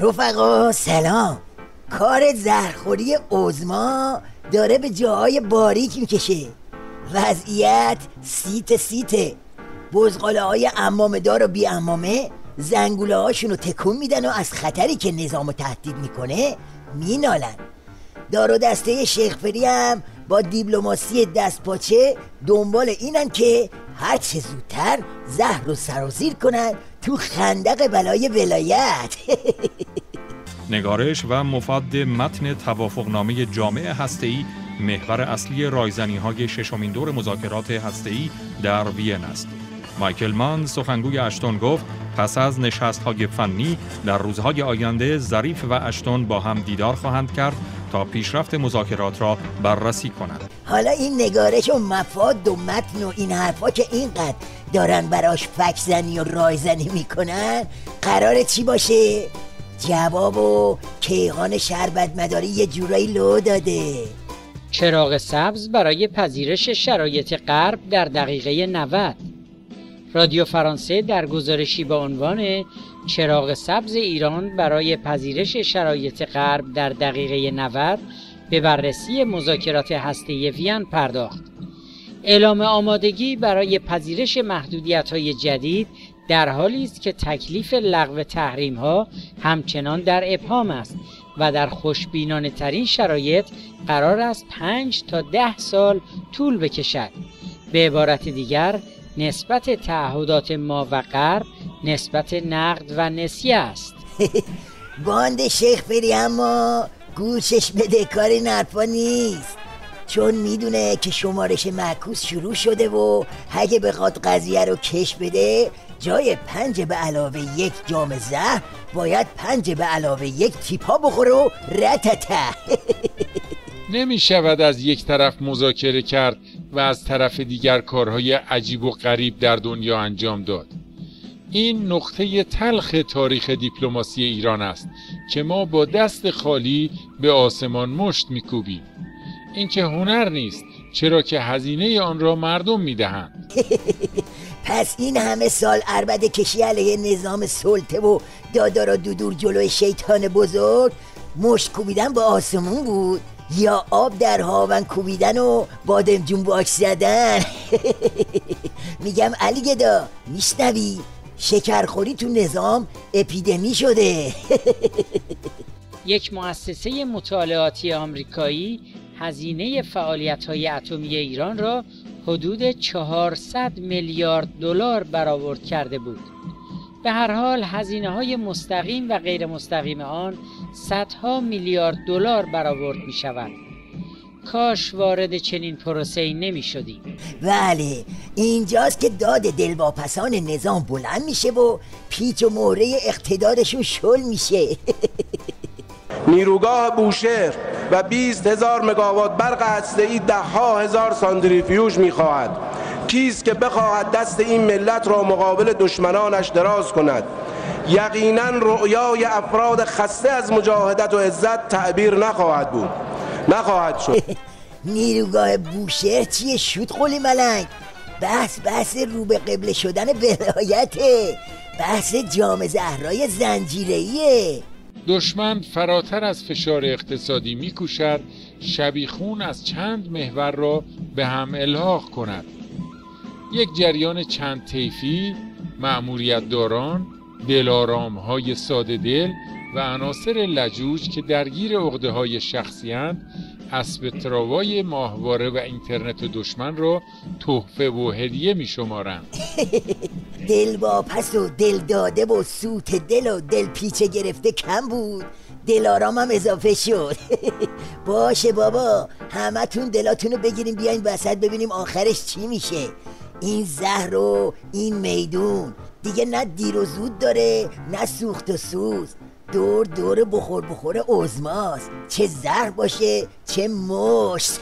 رفقا سلام. کار زهرخوری عظما داره به جاهای باریک میکشه. وضعیت سیته. بزغاله های عمامه دار و بی عمامه زنگوله هاشون رو تکون میدن و از خطری که نظام رو تهدید میکنه مینالن. دار و دسته شیخ فری هم با دیپلماسی دست پاچه دنبال اینن که هر چه زودتر زهر رو سرازیر کنن تو خندق بلای ولایت. نگارش و مفاد متن توافقنامه جامع هسته‌ای محور اصلی رایزنی‌های ششمین دور مذاکرات هسته‌ای در وین است. مایکل مان سخنگوی اشتون گفت پس از نشست‌های فنی در روزهای آینده ظریف و اشتون با هم دیدار خواهند کرد تا پیشرفت مذاکرات را بررسی کنند. حالا این نگارش و مفاد و متن و این حرفا که اینقدر دارن براش فک زنی و رایزنی میکنن قراره چی باشه؟ جواب و کیهان شربت مداری یه جورایی لو داده. چراغ سبز برای پذیرش شرایط غرب در دقیقه 90. رادیو فرانسه در گزارشی با عنوان چراغ سبز ایران برای پذیرش شرایط غرب در دقیقه 90 به بررسی مذاکرات هسته‌ای وین پرداخت. اعلام آمادگی برای پذیرش محدودیت‌های جدید در حالی است که تکلیف لغو تحریم‌ها همچنان در ابهام است و در خوشبینانه ترین شرایط قرار است 5 تا 10 سال طول بکشد. به عبارت دیگر نسبت تعهدات ما و غرب نسبت نقد و نسیه است. باند شیخ فری اما گوشش بده کار این حرفا نیست، چون میدونه که شمارش معکوس شروع شده و اگه بخواد قضیه رو کش بده جای 5 به علاوه 1 جام زهر باید 5 به علاوه 1 تیپا بخوره و رتته. نمی شود از یک طرف مذاکره کرد و از طرف دیگر کارهای عجیب و غریب در دنیا انجام داد. این نقطه تلخ تاریخ دیپلماسی ایران است که ما با دست خالی به آسمان مشت میکوبیم. این که هنر نیست، چرا که هزینه آن را مردم میدهند. پس این همه سال عربده کشی علیه نظام سلطه و دادار و دودور جلوی شیطان بزرگ مشت کوبیدن با آسمون بود یا آب در هاون کوبیدن و بادم جنباک زدن؟ میگم علی گدا میشنوی؟ شکرخوری تو نظام اپیدمی شده. یک مؤسسه مطالعاتی آمریکایی هزینه فعالیت‌های اتمی ایران را حدود 400 میلیارد دلار برآورد کرده بود. به هر حال هزینه‌های مستقیم و غیر مستقیم آن صدها میلیارد دلار برآورد می‌شود. کاش وارد چنین پروسه‌ای نمی‌شدیم. بله، اینجاست که داد دلواپسان نظام بلند میشه و پیچ و مهره اقتدارشون شل میشه. نیروگاه بوشهر و 20,000 مگاوات برق هسته‌ای 10,000 سانتریفیوژ می‌خواهد. کیست که بخواهد دست این ملت را مقابل دشمنانش دراز کند؟ یقینا رؤیای افراد خسته از مجاهدت و عزت تعبیر نخواهد شد. نیروگاه بوشهر چیه شود قلی ملنگ؟ بحث رو به قبله شدن ولایته، بحث جام زهرای زنجیره‌ایه. دشمن فراتر از فشار اقتصادی می‌کوشد شبیخون از چند محور را به هم الحاق کند. یک جریان چند طیفی، مأموریت داران، دلارام‌های ساده دل و عناصر لجوج که درگیر عقده‌های شخصی‌اند، اسب تراوای ماهواره و اینترنت دشمن را تحفه و هدیه می‌شمارند. دل واپس و دل داده و سوت دل و دل پیچه گرفته کم بود، دلارام هم اضافه شد. باشه بابا، همتون دلاتونو بگیریم بیاین وسط ببینیم آخرش چی میشه. این زهر و این میدون دیگه نه دیر و زود داره نه سوخت و سوز، دور بخور عظماست، چه زهر باشه چه مشت.